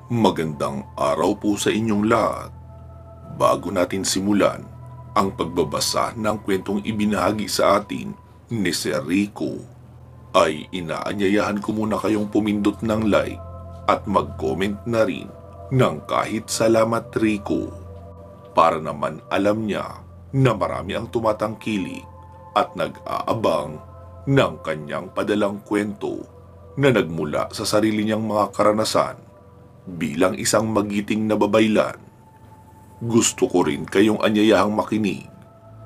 Magandang araw po sa inyong lahat. Bago natin simulan ang pagbabasa ng kwentong ibinahagi sa atin ni Sir Rico, ay inaanyayahan ko muna kayong pumindot ng like at mag-comment na rin ng kahit salamat Rico, para naman alam niya na marami ang tumatangkilik at nag-aabang ng kanyang padalang kwento na nagmula sa sarili niyang mga karanasan bilang isang magiting na babaylan. Gusto ko rin kayong anyayahang makinig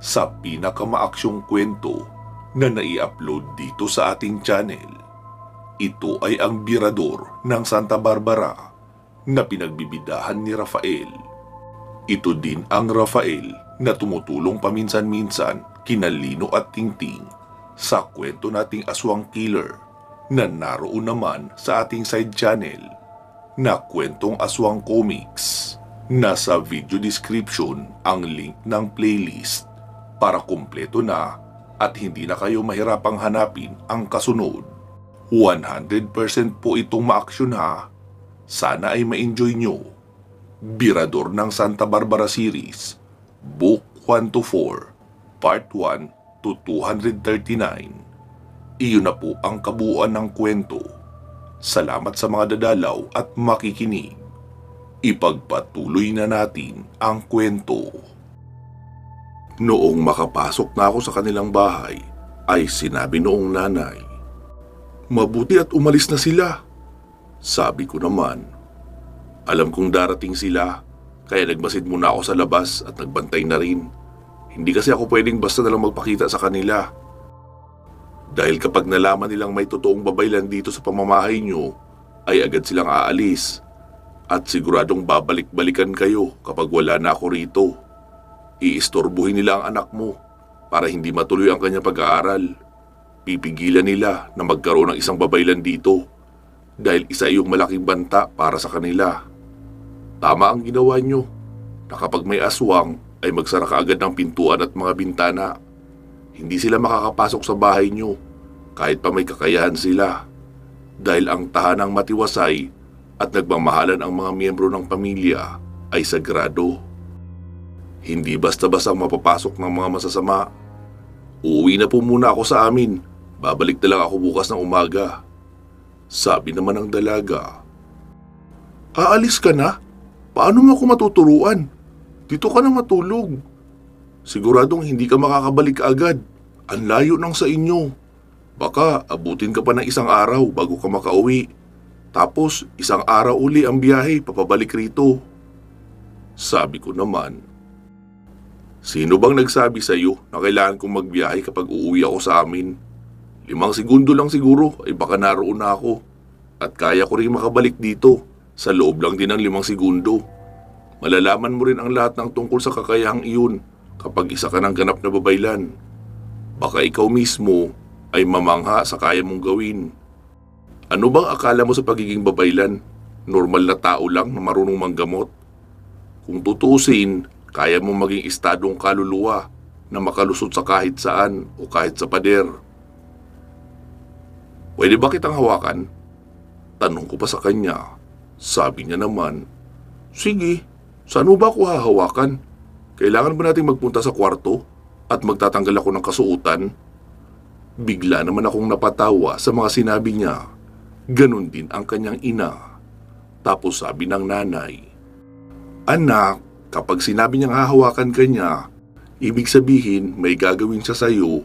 sa pinakamaaksyong kwento na nai-upload dito sa ating channel. Ito ay ang Birador ng Santa Barbara na pinagbibidahan ni Rafael. Ito din ang Rafael na tumutulong paminsan-minsan kina Lino at Tingting sa kwento nating Aswang Killer na naroon naman sa ating side channel na Kwentong Aswang Comics. Nasa video description ang link ng playlist para kumpleto na at hindi na kayo mahirapang hanapin ang kasunod. 100% po itong ma-action ha. Sana ay ma-enjoy nyo. Birador ng Santa Barbara Series, Book 1 to 4, Part 1 to 239. Iyon na po ang kabuuan ng kwento. Salamat sa mga dadalaw at makikinig. Ipagpatuloy na natin ang kwento. Noong makapasok na ako sa kanilang bahay, ay sinabi noong nanay, "Mabuti at umalis na sila." Sabi ko naman, "Alam kong darating sila, kaya nagmasid muna ako sa labas at nagbantay na rin. Hindi kasi ako pwedeng basta nalang magpakita sa kanila. Dahil kapag nalaman nilang may totoong babaylan dito sa pamamahay nyo, ay agad silang aalis. At siguradong babalik-balikan kayo kapag wala na ako rito. Iistorbuhin nila ang anak mo para hindi matuloy ang kanyang pag-aaral. Pipigilan nila na magkaroon ng isang babaylan dito dahil isa iyong malaking banta para sa kanila. Tama ang ginawa nyo na kapag may aswang ay magsara ka agad ng pintuan at mga bintana. Hindi sila makakapasok sa bahay nyo kahit pa may kakayahan sila, dahil ang tahanang matiwasay at nagmamahalan ang mga miyembro ng pamilya ay sagrado. Hindi basta-basta mapapasok ng mga masasama. Uuwi na po muna ako sa amin. Babalik na lang ako bukas ng umaga." Sabi naman ng dalaga, "Aalis ka na? Paano mo ako matuturuan? Dito ka na matulog. Siguradong hindi ka makakabalik agad. Ang layo nang sa inyo. Baka abutin ka pa ng isang araw bago ka makauwi. Tapos isang araw uli ang biyahe papabalik rito." Sabi ko naman, "Sino bang nagsabi sa iyo na kailangan kong magbiyahe kapag uuwi ako sa amin? 5 segundo lang siguro ay baka naroon na ako. At kaya ko rin makabalik dito sa loob lang din ng 5 segundo. Malalaman mo rin ang lahat ng tungkol sa kakayahang iyon kapag isa ka ng ganap na babaylan. Baka ikaw mismo ay mamangha sa kaya mong gawin. Ano bang akala mo sa pagiging babaylan? Normal na tao lang na marunong manggamot? Kung tutuusin, kaya mong maging estadong kaluluwa na makalusot sa kahit saan o kahit sa pader. Pwede ba kitang hawakan?" Tanong ko pa sa kanya. Sabi niya naman, "Sige, saan mo ba ako hahawakan? Kailangan ba natin magpunta sa kwarto at magtatanggal ako ng kasuotan?" Bigla naman akong napatawa sa mga sinabi niya. Ganon din ang kanyang ina. Tapos sabi ng nanay, "Anak, kapag sinabi niyang hahawakan ka niya, ibig sabihin may gagawin siya sa iyo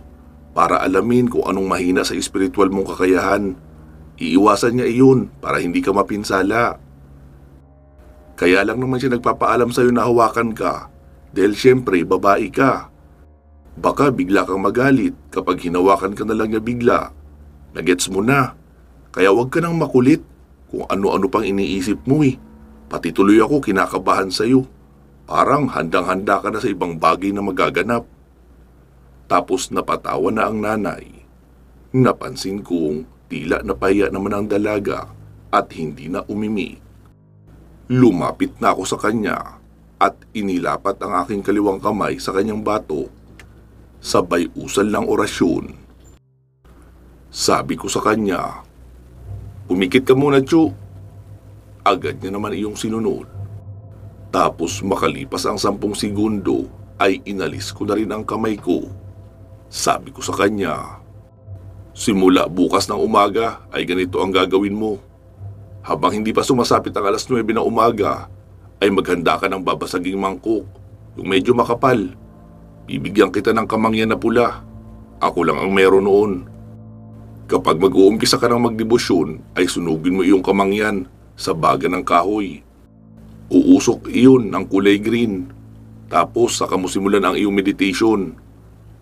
para alamin kung anong mahina sa espiritual mong kakayahan. Iiwasan niya iyon para hindi ka mapinsala. Kaya lang naman siya nagpapaalam sa iyo na hawakan ka dahil syempre babae ka. Baka bigla kang magalit kapag hinawakan ka na lang niya bigla. Nagets mo na? Kaya wag ka nang makulit kung ano-ano pang iniisip mo eh. Pati tuloy ako kinakabahan sa iyo. Parang handang-handa ka na sa ibang bagay na magaganap." Tapos napatawa na ang nanay. Napansin kong tila napahiya naman ang dalaga at hindi na umimik. Lumapit na ako sa kanya at inilapat ang aking kaliwang kamay sa kanyang bato. Sabay usal ng orasyon. Sabi ko sa kanya, "Pumikit ka muna, Chu. Agad niya naman iyong sinunod. Tapos makalipas ang 10 segundo ay inalis ko na rin ang kamay ko. Sabi ko sa kanya, simula bukas ng umaga ay ganito ang gagawin mo. Habang hindi pa sumasapit ang alas 9 ng umaga, ay maghanda ka ng babasaging mangkok, yung medyo makapal. Bibigyan kita ng kamangyan na pula. Ako lang ang meron noon. Kapag mag-uumpisa ka ng magdebosyon, ay sunugin mo iyong kamangyan sa baga ng kahoy. Uusok iyon ng kulay green. Tapos saka mo simulan ang iyong meditation.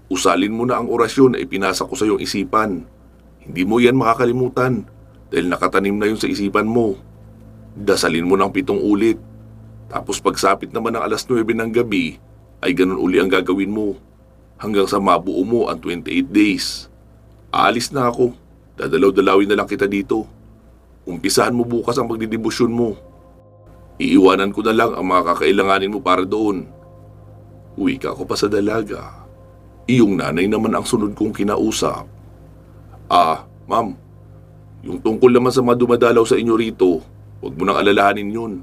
Usalin mo na ang orasyon na ipinasa ko sa iyong isipan. Hindi mo yan makakalimutan dahil nakatanim na yun sa isipan mo. Dasalin mo ng 7 ulit. Tapos pagsapit naman ng alas 9 ng gabi, ay ganun uli ang gagawin mo. Hanggang sa mabuo mo ang 28 days. Aalis na ako. Dadalaw-dalawin na lang kita dito. Umpisahan mo bukas ang magdidebosyon mo. Iiwanan ko na lang ang mga kakailanganin mo para doon. Uwi ka ako pa sa dalaga. Iyong nanay naman ang sunod kong kinausap. Ma'am, yung tungkol naman sa mga dumadalaw sa inyo rito, huwag mo nang alalahanin yun.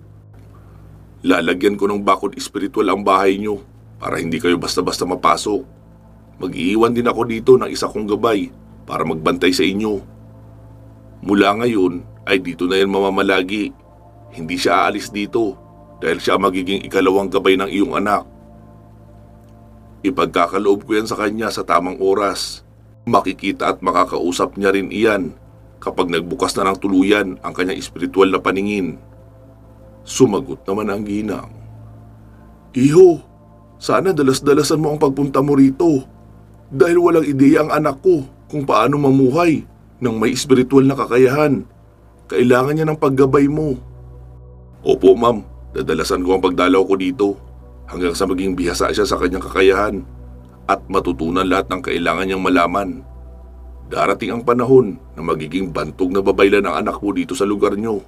Lalagyan ko ng bakod espiritual ang bahay nyo para hindi kayo basta-basta mapasok. Mag-iiwan din ako dito ng isa kong gabay para magbantay sa inyo. Mula ngayon ay dito na yan mamamalagi. Hindi siya aalis dito dahil siya magiging ikalawang gabay ng iyong anak. Ipagkakaloob ko yan sa kanya sa tamang oras. Makikita at makakausap niya rin iyan kapag nagbukas na ng tuluyan ang kanyang espiritual na paningin. Sumagot naman ang ginang. Iho, sana dalas-dalasan mo ang pagpunta mo rito dahil walang ideya ang anak ko kung paano mamuhay ng may espiritual na kakayahan. Kailangan niya ng paggabay mo. Opo ma'am, dadalasan ko ang pagdalaw ko dito hanggang sa maging bihasa siya sa kanyang kakayahan at matutunan lahat ng kailangan niyang malaman. Darating ang panahon na magiging bantog na babaylan ang anak mo dito sa lugar niyo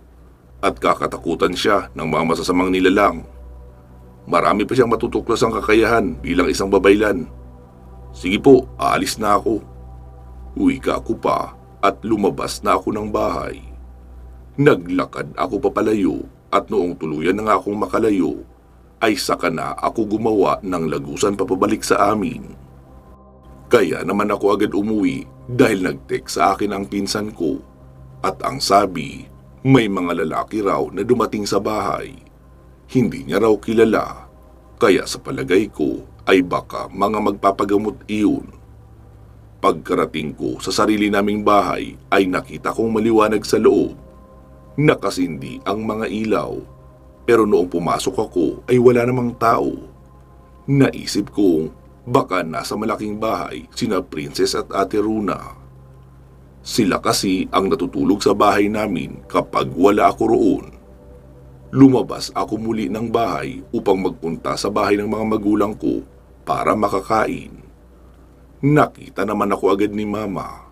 at kakatakutan siya ng mga masasamang nilalang. Marami pa siyang matutuklas ang kakayahan bilang isang babaylan. Sige po, aalis na ako. Uwi ka ako pa at lumabas na ako ng bahay. Naglakad ako papalayo at noong tuluyan na nga akong makalayo, ay saka na ako gumawa ng lagusan papabalik sa amin. Kaya naman ako agad umuwi dahil nag-text sa akin ang pinsan ko at ang sabi, may mga lalaki raw na dumating sa bahay. Hindi niya raw kilala, kaya sa palagay ko ay baka mga magpapagamot iyon. Pagkarating ko sa sarili naming bahay ay nakita kong maliwanag sa loob. Nakasindi ang mga ilaw, pero noong pumasok ako ay wala namang tao. Naisip kong baka nasa malaking bahay sina Princess at Ate Runa. Sila kasi ang natutulog sa bahay namin kapag wala ako roon. Lumabas ako muli ng bahay upang magpunta sa bahay ng mga magulang ko para makakain. Nakita naman ako agad ni Mama.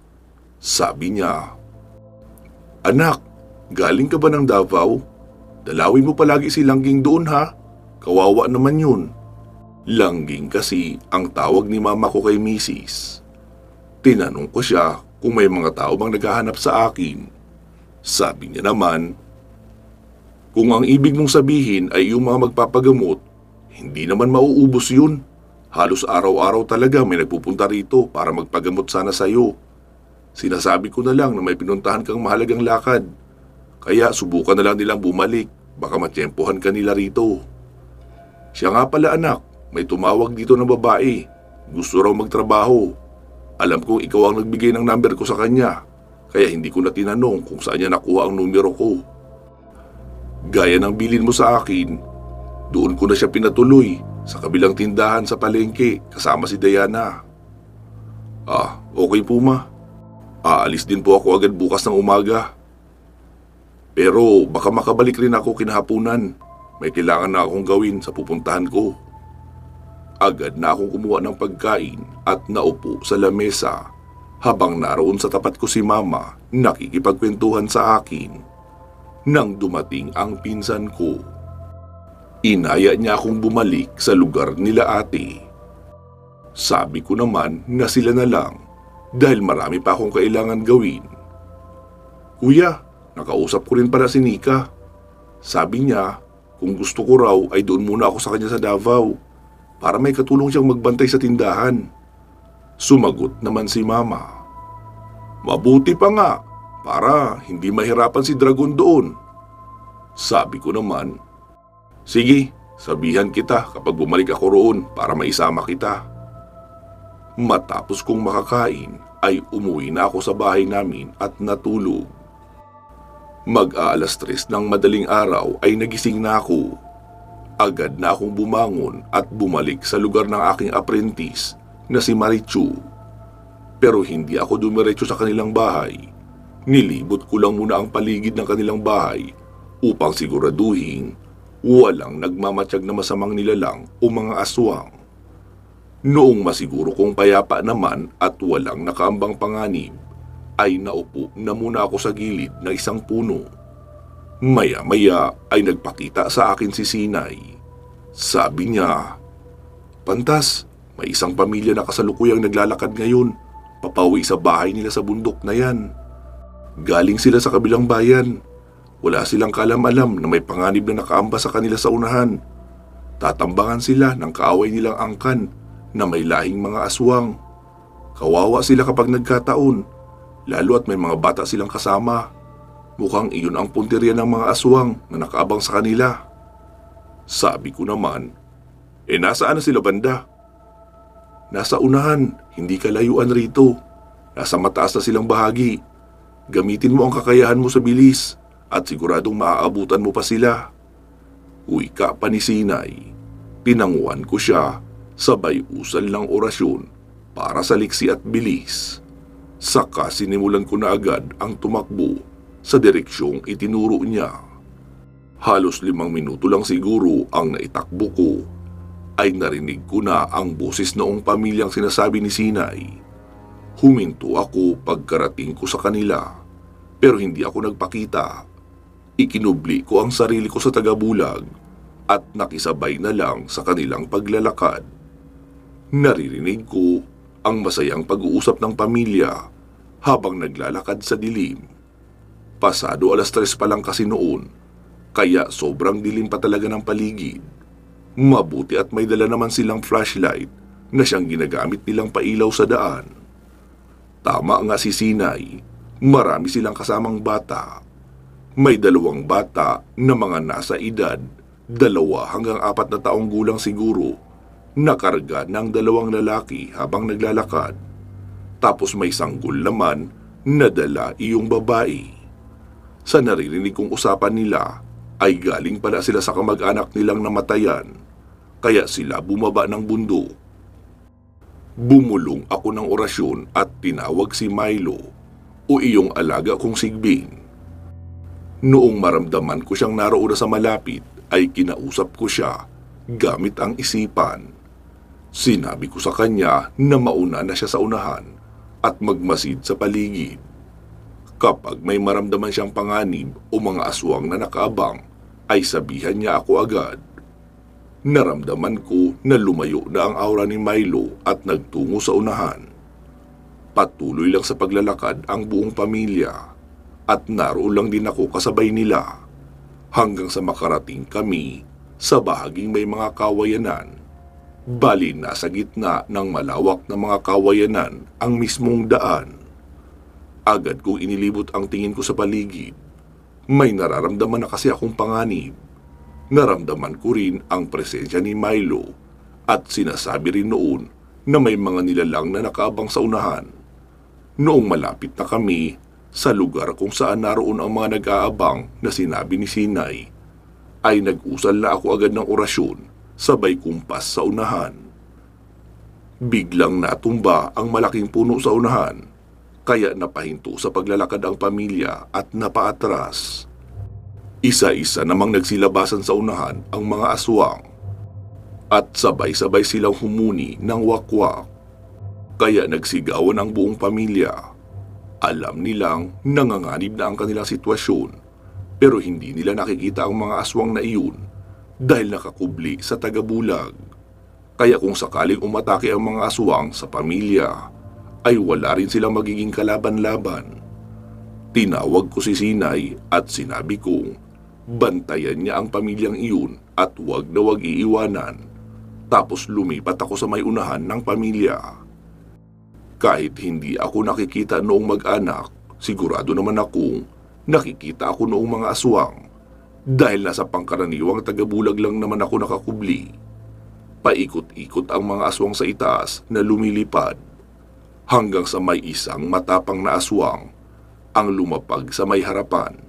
Sabi niya, "Anak, galing ka ba ng Davao? Dalawin mo palagi si Langging doon ha. Kawawa naman yun." Langging kasi ang tawag ni Mama ko kay Mrs. Tinanong ko siya kung may mga tao bang naghahanap sa akin. Sabi niya naman, kung ang ibig mong sabihin ay yung mga magpapagamot, hindi naman mauubos yun. Halos araw-araw talaga may nagpupunta rito para magpagamot sana sa'yo. Sinasabi ko na lang na may pinuntahan kang mahalagang lakad. Kaya subukan na lang nilang bumalik, baka matiyempohan ka nila rito. Siya nga pala anak, may tumawag dito ng babae. Gusto raw magtrabaho. Alam kong ikaw ang nagbigay ng number ko sa kanya, kaya hindi ko na tinanong kung saan niya nakuha ang numero ko. Gaya ng bilin mo sa akin, doon ko na siya pinatuloy sa kabilang tindahan sa palengke kasama si Diana. Okay po ma. Aalis din po ako agad bukas ng umaga. Pero baka makabalik rin ako kinahapunan. May kailangan na akong gawin sa pupuntahan ko. Agad na akong kumuha ng pagkain at naupo sa lamesa habang naroon sa tapat ko si Mama nakikipagkwentuhan sa akin. Nang dumating ang pinsan ko, inaya niya akong bumalik sa lugar nila ate. Sabi ko naman na sila na lang dahil marami pa akong kailangan gawin. Kuya, nakausap ko rin para si Nika. Sabi niya, kung gusto ko raw ay doon muna ako sa kanya sa Davao para may katulong siyang magbantay sa tindahan. Sumagot naman si Mama. Mabuti pa nga para hindi mahirapan si Dragon doon. Sabi ko naman, sige, sabihan kita kapag bumalik ako roon para maisama kita. Matapos kong makakain ay umuwi na ako sa bahay namin at natulog. Mag-aalas 3 ng madaling araw ay nagising na ako. Agad na akong bumangon at bumalik sa lugar ng aking apprentice na si Marichu. Pero hindi ako dumiretso sa kanilang bahay. Nilibot ko lang muna ang paligid ng kanilang bahay upang siguraduhin walang nagmamatsyag na masamang nilalang o mga aswang. Noong masiguro kong payapa naman at walang nakaambang panganib, ay naupo na muna ako sa gilid ng isang puno. Maya-maya ay nagpakita sa akin si Sinay. Sabi niya, Pantas, may isang pamilya na kasalukuyang naglalakad ngayon, papauwi sa bahay nila sa bundok na yan. Galing sila sa kabilang bayan. Wala silang kalam-alam na may panganib na nakaamba sa kanila sa unahan. Tatambangan sila ng kaaway nilang angkan na may lahing mga aswang. Kawawa sila kapag nagkataon, lalo at may mga bata silang kasama. Mukhang iyon ang punteriya ng mga aswang na nakaabang sa kanila. Sabi ko naman, nasaan na sila banda? Nasa unahan, hindi kalayuan rito. Nasa mataas na silang bahagi. Gamitin mo ang kakayahan mo sa bilis at siguradong maaabutan mo pa sila. Wika pa ni Sinay. Pinanguan ko siya, sabay usal ng orasyon para sa liksi at bilis. Saka sinimulan ko na agad ang tumakbo sa direksyong itinuro niya. Halos 5 minuto lang siguro ang naitakbo ko ay narinig ko na ang boses noong pamilyang sinasabi ni Sinay. Huminto ako pagkarating ko sa kanila pero hindi ako nagpakita. Ikinubli ko ang sarili ko sa tagabulag at nakisabay na lang sa kanilang paglalakad. Naririnig ko ang masayang pag-uusap ng pamilya habang naglalakad sa dilim. Pasado alas 3 pa lang kasi noon, kaya sobrang dilim pa talaga ng paligid. Mabuti at may dala naman silang flashlight na siyang ginagamit nilang pailaw sa daan. Tama nga si Sinay, marami silang kasamang bata. May 2 bata na mga nasa edad 2 hanggang 4 na taong gulang siguro, nakarga ng 2 lalaki habang naglalakad. Tapos may sanggol naman na dala iyong babae. Sa naririnig kong usapan nila ay galing pala sila sa kamag-anak nilang namatayan, kaya sila bumaba ng bundok. Bumulong ako ng orasyon at tinawag si Milo o iyong alaga kong Sigbin. Noong maramdaman ko siyang naroon na sa malapit ay kinausap ko siya gamit ang isipan. Sinabi ko sa kanya na mauna na siya sa unahan at magmasid sa paligid. Kapag may maramdaman siyang panganib o mga aswang na nakaabang, ay sabihan niya ako agad. Naramdaman ko na lumayo na ang aura ni Milo at nagtungo sa unahan. Patuloy lang sa paglalakad ang buong pamilya at naroon lang din ako kasabay nila hanggang sa makarating kami sa bahaging may mga kawayanan. Bali nasa gitna ng malawak na mga kawayanan ang mismong daan. Agad kong inilibot ang tingin ko sa paligid. May nararamdaman na kasi akong panganib. Naramdaman ko rin ang presensya ni Milo at sinasabi rin noon na may mga nilalang na nakaabang sa unahan. Noong malapit na kami sa lugar kung saan naroon ang mga nag-aabang na sinabi ni Sinay, ay nag-usal na ako agad ng orasyon sabay kumpas sa unahan. Biglang natumba ang malaking puno sa unahan, kaya napahinto sa paglalakad ang pamilya at napaatras. Isa-isa namang nagsilabasan sa unahan ang mga aswang at sabay-sabay silang humuni ng wakwak. Kaya nagsigawan ang buong pamilya. Alam nilang nanganganib na ang kanilang sitwasyon pero hindi nila nakikita ang mga aswang na iyon dahil nakakubli sa tagabulag. Kaya kung sakaling umatake ang mga aswang sa pamilya, ay wala rin silang magiging kalaban-laban. Tinawag ko si Sinay at sinabi kong Bantayan niya ang pamilyang iyon at wag na wag iiwanan. Tapos lumipat ako sa may unahan ng pamilya. Kahit hindi ako nakikita noong mag-anak, sigurado naman akong nakikita ako noong mga aswang. Dahil nasa pangkaraniwang tagabulag lang naman ako nakakubli. Paikot-ikot ang mga aswang sa itaas na lumilipad. Hanggang sa may isang matapang na aswang ang lumapag sa may harapan.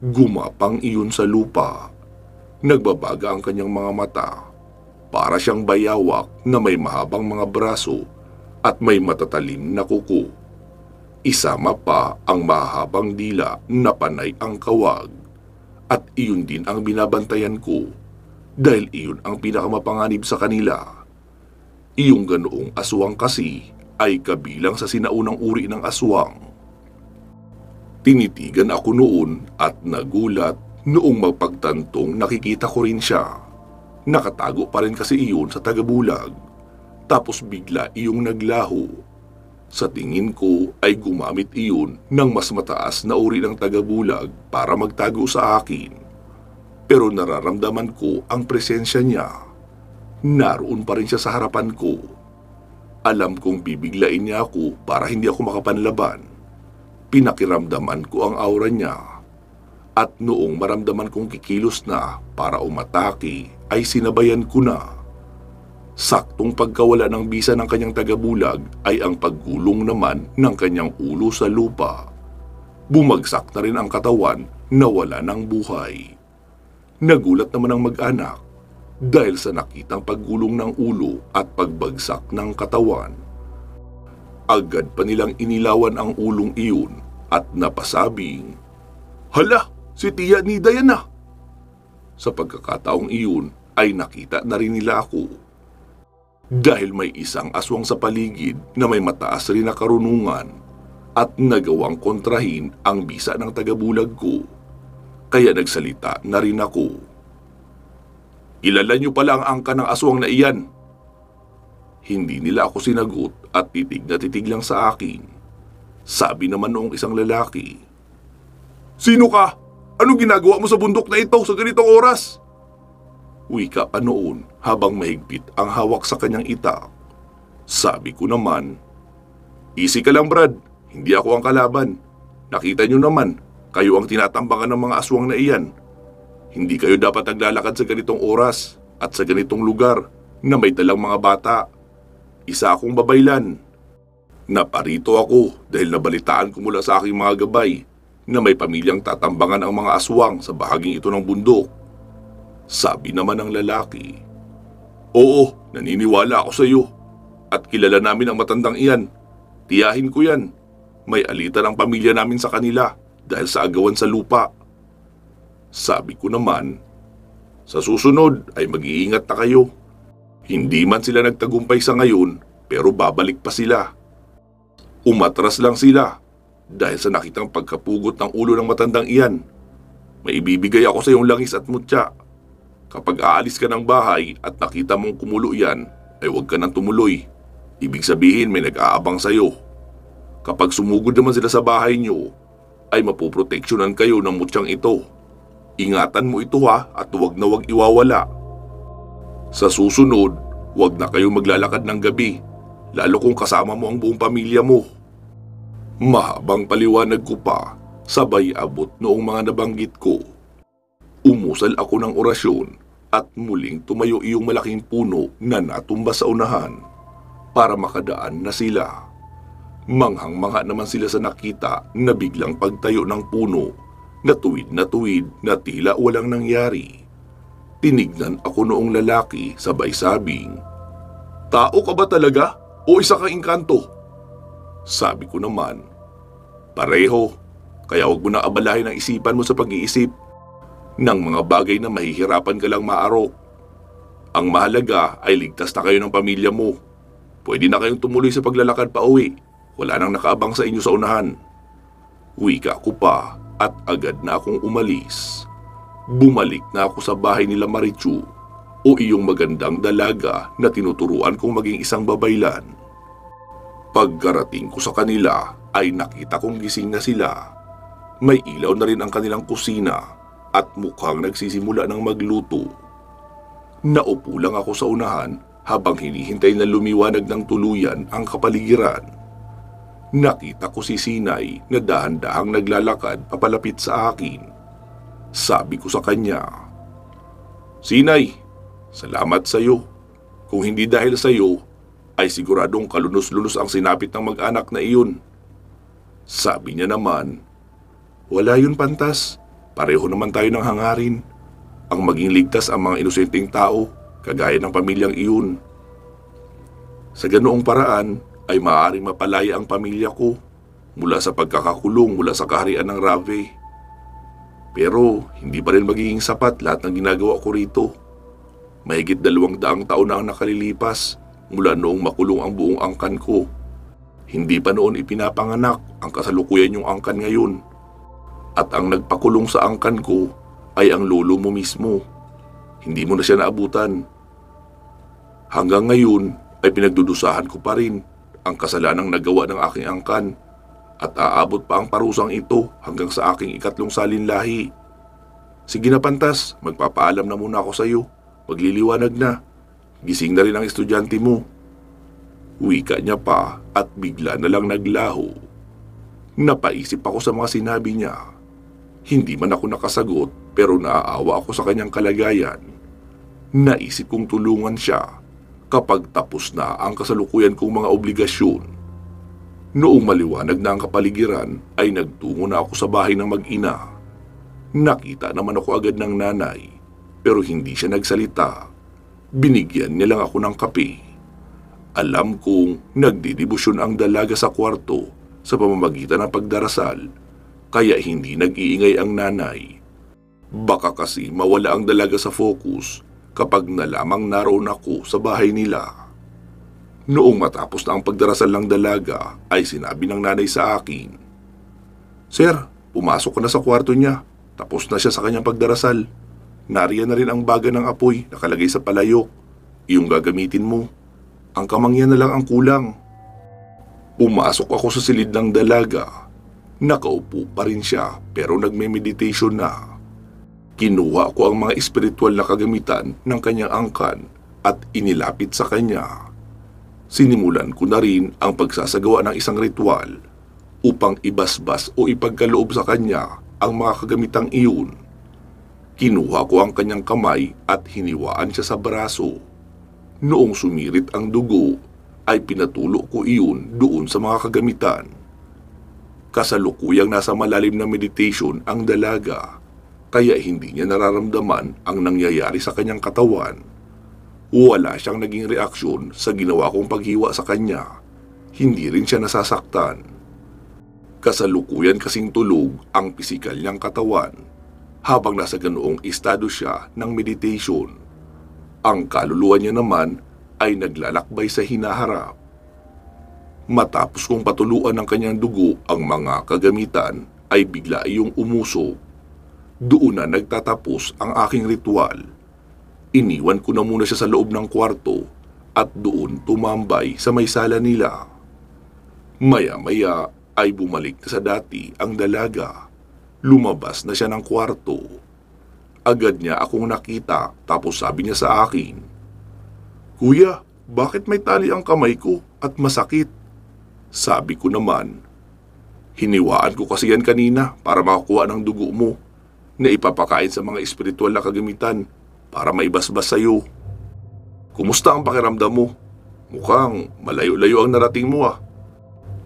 Gumapang iyon sa lupa. Nagbabaga ang kanyang mga mata. Para siyang bayawak na may mahabang mga braso at may matatalim na kuko. Isama pa ang mahabang dila na panay ang kawag. At iyon din ang binabantayan ko dahil iyon ang pinakamapanganib sa kanila. Iyong ganoong aswang kasi ay kabilang sa sinaunang uri ng aswang. Tinitigan ako noon at nagulat noong magpagtantong nakikita ko rin siya. Nakatago pa rin kasi iyon sa tagabulag. Tapos bigla iyong naglaho. Sa tingin ko ay gumamit iyon ng mas mataas na uri ng tagabulag para magtago sa akin. Pero nararamdaman ko ang presensya niya. Naroon pa rin siya sa harapan ko. Alam kong bibiglain niya ako para hindi ako makapanlaban. Pinakiramdaman ko ang aura niya. At noong maramdaman kong kikilos na para umatake, ay sinabayan ko na. Saktong pagkawala ng bisa ng kanyang tagabulag ay ang paggulong naman ng kanyang ulo sa lupa. Bumagsak na rin ang katawan na wala ng buhay. Nagulat naman ang mag-anak dahil sa nakitang paggulong ng ulo at pagbagsak ng katawan. Agad pa nilang inilawan ang ulong iyon at napasabing, "Hala, si Tia Nida yan na!" Sa pagkakataong iyon ay nakita na rin nila ako. Dahil may isang aswang sa paligid na may mataas rin na karunungan at nagawang kontrahin ang bisa ng tagabulag ko. Kaya nagsalita na rin ako. "Kilala niyo pala ang angka ng aswang na iyan." Hindi nila ako sinagot at titig na titig lang sa akin. Sabi naman noong isang lalaki, "Sino ka? Anong ginagawa mo sa bundok na ito sa ganitong oras?" Wika pa noon habang mahigpit ang hawak sa kanyang itak. Sabi ko naman, "Easy ka lang Brad, hindi ako ang kalaban. Nakita niyo naman, kayo ang tinatambangan ng mga aswang na iyan. Hindi kayo dapat naglalakad sa ganitong oras at sa ganitong lugar na may dalang mga bata. Isa akong babaylan. Naparito ako dahil nabalitaan ko mula sa aking mga gabay na may pamilyang tatambangan ang mga aswang sa bahaging ito ng bundok." Sabi naman ng lalaki, "Oo, naniniwala ako sa iyo. At kilala namin ang matandang iyan. Tiyahin ko yan. May alitan ang pamilya namin sa kanila dahil sa agawan sa lupa." Sabi ko naman, "Sa susunod ay mag-iingat na kayo. Hindi man sila nagtagumpay sa ngayon, pero babalik pa sila. Umatras lang sila dahil sa nakitang pagkapugot ng ulo ng matandang iyan. May ibibigay ako sa iyong langis at mutya. Kapag aalis ka ng bahay at nakita mong kumulo yan, ay huwag ka nang tumuloy. Ibig sabihin may nag-aabang sa iyo. Kapag sumugod naman sila sa bahay niyo, ay mapoproteksyonan kayo ng mutyang ito. Ingatan mo ito ha at huwag na huwag iwawala. Sa susunod, huwag na kayo maglalakad ng gabi, lalo kung kasama mo ang buong pamilya mo." Mahabang paliwanag ko pa, sabay abot noong mga nabanggit ko. Umusal ako ng orasyon at muling tumayo iyong malaking puno na natumba sa unahan para makadaan na sila. Manghang-mangha naman sila sa nakita na biglang pagtayo ng puno na tuwid na tila walang nangyari. Tinignan ako noong lalaki sabay sabing, "Tao ka ba talaga o isa kang engkanto?" Sabi ko naman, "Pareho, kaya huwag mo na abalahin ang isipan mo sa pag-iisip ng mga bagay na mahihirapan ka lang maarok. Ang mahalaga ay ligtas na kayo ng pamilya mo. Pwede na kayong tumuloy sa paglalakad pa uwi. Wala nang nakaabang sa inyo sa unahan." Wika ko pa at agad na akong umalis. Bumalik na ako sa bahay nila Marichu o iyong magandang dalaga na tinuturuan kong maging isang babaylan. Pagkarating ko sa kanila ay nakita kong gising na sila. May ilaw na rin ang kanilang kusina at mukhang nagsisimula ng magluto. Naupo lang ako sa unahan habang hinihintay na lumiwanag ng tuluyan ang kapaligiran. Nakita ko si Sinay na dahan-dahang naglalakad papalapit sa akin. Sabi ko sa kanya, "Sinay, salamat sa iyo. Kung hindi dahil sa iyo, ay siguradong kalunos-lunos ang sinapit ng mag-anak na iyon." Sabi niya naman, "Wala yun, Pantas. Pareho naman tayo ng hangarin. Ang maging ligtas ang mga inosenteng tao, kagaya ng pamilyang iyon. Sa ganoong paraan ay maaaring mapalaya ang pamilya ko mula sa pagkakakulong mula sa kaharian ng Rave. Pero hindi pa rin magiging sapat lahat ng ginagawa ko rito. Mahigit 200 taon na ang nakalilipas mula noong makulong ang buong angkan ko. Hindi pa noon ipinapanganak ang kasalukuyan yung angkan ngayon. At ang nagpakulong sa angkan ko ay ang lolo mo mismo. Hindi mo na siya naabutan. Hanggang ngayon ay pinagdudusahan ko pa rin ang kasalanang nagawa ng aking angkan at aabot pa ang parusang ito hanggang sa aking 3 salinlahi. Sige na, Pantas, magpapaalam na muna ako sa iyo. Magliliwanag na. Gising na rin ang estudyante mo." Wika niya pa at bigla na lang naglaho. Napaisip ako sa mga sinabi niya. Hindi man ako nakasagot pero naaawa ako sa kanyang kalagayan. Naisip kong tulungan siya kapag tapos na ang kasalukuyan kong mga obligasyon. Noong maliwanag na ang kapaligiran ay nagtungo na ako sa bahay ng mag-ina. Nakita naman ako agad ng nanay pero hindi siya nagsalita. Binigyan niya lang ako ng kape. Alam kong nagdidibusyon ang dalaga sa kwarto sa pamamagitan ng pagdarasal, kaya hindi nag-iingay ang nanay. Baka kasi mawala ang dalaga sa focus kapag nalamang naroon ako sa bahay nila. Noong matapos na ang pagdarasal ng dalaga ay sinabi ng nanay sa akin, "Sir, pumasok ka na sa kwarto niya. Tapos na siya sa kanyang pagdarasal. Nariyan na rin ang baga ng apoy nakalagay sa palayok. Iyong gagamitin mo. Ang kamangyan na lang ang kulang." Pumasok ako sa silid ng dalaga. Nakaupo pa rin siya pero nagme-meditation na. Kinuha ko ang mga espiritual na kagamitan ng kanyang angkan at inilapit sa kanya. Sinimulan ko na rin ang pagsasagawa ng isang ritual upang ibasbas o ipagkaloob sa kanya ang mga kagamitang iyon. Kinuha ko ang kanyang kamay at hiniwaan siya sa braso. Noong sumirit ang dugo, ay pinatulo ko iyon doon sa mga kagamitan. Kasalukuyang nasa malalim na meditation ang dalaga, kaya hindi niya nararamdaman ang nangyayari sa kanyang katawan. Wala siyang naging reaksyon sa ginawa kong paghiwa sa kanya. Hindi rin siya nasasaktan. Kasalukuyan kasing tulog ang pisikal niyang katawan habang nasa ganoong estado siya ng meditation. Ang kaluluwa niya naman ay naglalakbay sa hinaharap. Matapos kong patuluan ng kanyang dugo ang mga kagamitan ay bigla iyong umusok. Doon na nagtatapos ang aking ritual. Iniwan ko na muna siya sa loob ng kwarto at doon tumambay sa may sala nila. Maya-maya ay bumalik na sa dati ang dalaga. Lumabas na siya ng kwarto. Agad niya akong nakita tapos sabi niya sa akin, "Kuya, bakit may tali ang kamay ko at masakit?" Sabi ko naman, "Hiniwaan ko kasi yan kanina para makakuha ng dugo mo na ipapakain sa mga espiritual na kagamitan para maibasbas sa'yo. Kumusta ang pakiramdam mo? Mukhang malayo-layo ang narating mo ah.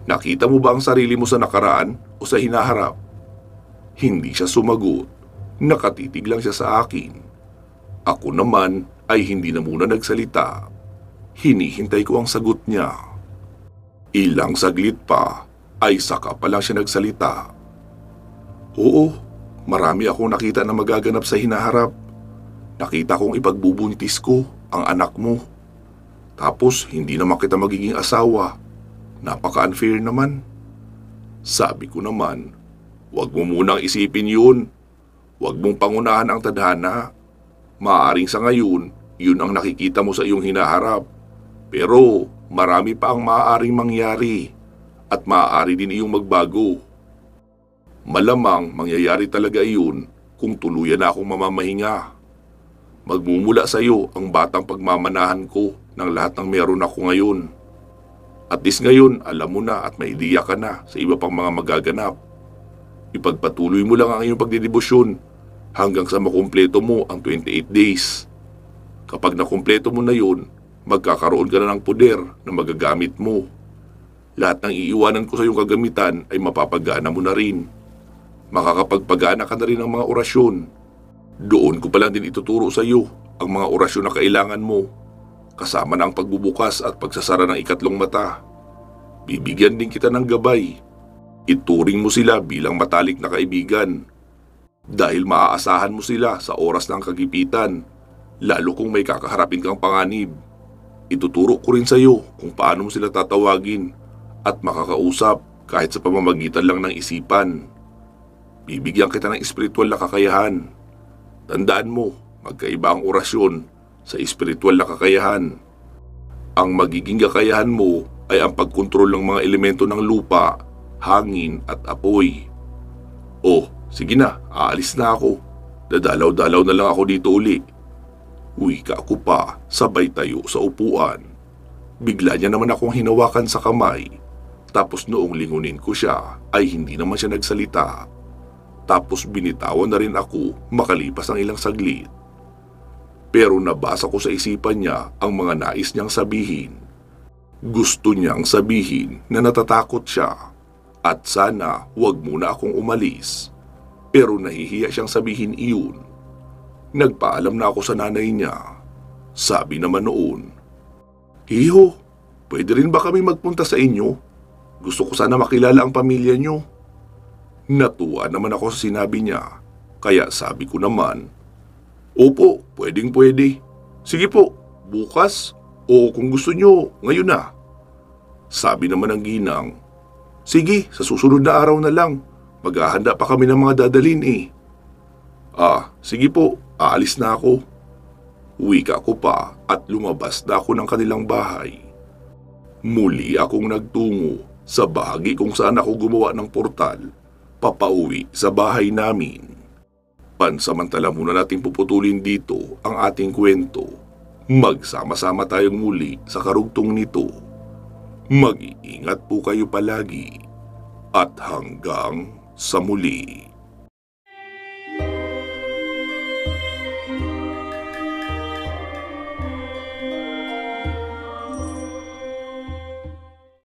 Nakita mo ba ang sarili mo sa nakaraan o sa hinaharap?" Hindi siya sumagot. Nakatitig lang siya sa akin. Ako naman ay hindi na muna nagsalita. Hinihintay ko ang sagot niya. Ilang saglit pa ay saka pa lang siya nagsalita. "Oo, marami akong nakita na magaganap sa hinaharap. Nakita kong ipagbubuntis ko ang anak mo. Tapos hindi naman kita magiging asawa. Napaka-unfair naman." Sabi ko naman, "Huwag mo munang isipin yun. Huwag mong pangunahan ang tadhana. Maaaring sa ngayon, yun ang nakikita mo sa iyong hinaharap. Pero marami pa ang maaaring mangyari at maaari din iyong magbago. Malamang mangyayari talaga iyon kung tuluyan na akong mamamahinga. Magmumula sa iyo ang batang pagmamanahan ko ng lahat ng meron ako ngayon. At least ngayon, alam mo na at may ideya ka na sa iba pang mga magaganap. Ipagpatuloy mo lang ang iyong pagdedebosyon hanggang sa makumpleto mo ang 28 days. Kapag nakumpleto mo na yun, magkakaroon ka na ng poder na magagamit mo. Lahat ng iiwanan ko sa iyong kagamitan ay mapapagana mo na rin. Makakapagpagana ka na rin ng mga orasyon. Doon ko pa lang din ituturo sa iyo ang mga orasyon na kailangan mo, kasama na ang pagbubukas at pagsasara ng ikatlong mata. Bibigyan din kita ng gabay. Ituring mo sila bilang matalik na kaibigan. Dahil maaasahan mo sila sa oras ng kagipitan, lalo kung may kakaharapin kang panganib. Ituturo ko rin sa iyo kung paano mo sila tatawagin at makakausap kahit sa pamamagitan lang ng isipan. Bibigyan kita ng espiritual na kakayahan. Tandaan mo, magkaiba ang orasyon sa espiritual na kakayahan. Ang magiging kakayahan mo ay ang pagkontrol ng mga elemento ng lupa, hangin at apoy. Oh, sige na, aalis na ako. Dadalaw-dalaw na lang ako dito uli. Wika ko pa, sabay tayo sa upuan. Bigla niya naman akong hinawakan sa kamay. Tapos noong lingunin ko siya, ay hindi naman siya nagsalita. Tapos binitawan na rin ako makalipas ang ilang saglit. Pero nabasa ko sa isipan niya ang mga nais niyang sabihin. Gusto niyang sabihin na natatakot siya at sana huwag muna akong umalis. Pero nahihiya siyang sabihin iyon. Nagpaalam na ako sa nanay niya. Sabi naman noon, "Hiho, pwede rin ba kami magpunta sa inyo? Gusto ko sana makilala ang pamilya niyo." Natuwa naman ako sa sinabi niya, kaya sabi ko naman, "Opo, pwedeng pwede. Sige po, bukas o kung gusto niyo, ngayon na." Sabi naman ng ginang, "Sige, sa susunod na araw na lang. Maghahanda pa kami ng mga dadalhin eh." Sige po, aalis na ako." Wika ko pa at lumabas na ako ng kanilang bahay. Muli akong nagtungo sa bahagi kung saan ako gumawa ng portal papauwi sa bahay namin. Pansamantala muna natin puputulin dito ang ating kwento. Magsama-sama tayong muli sa karugtong nito. Mag-iingat po kayo palagi at hanggang sa muli.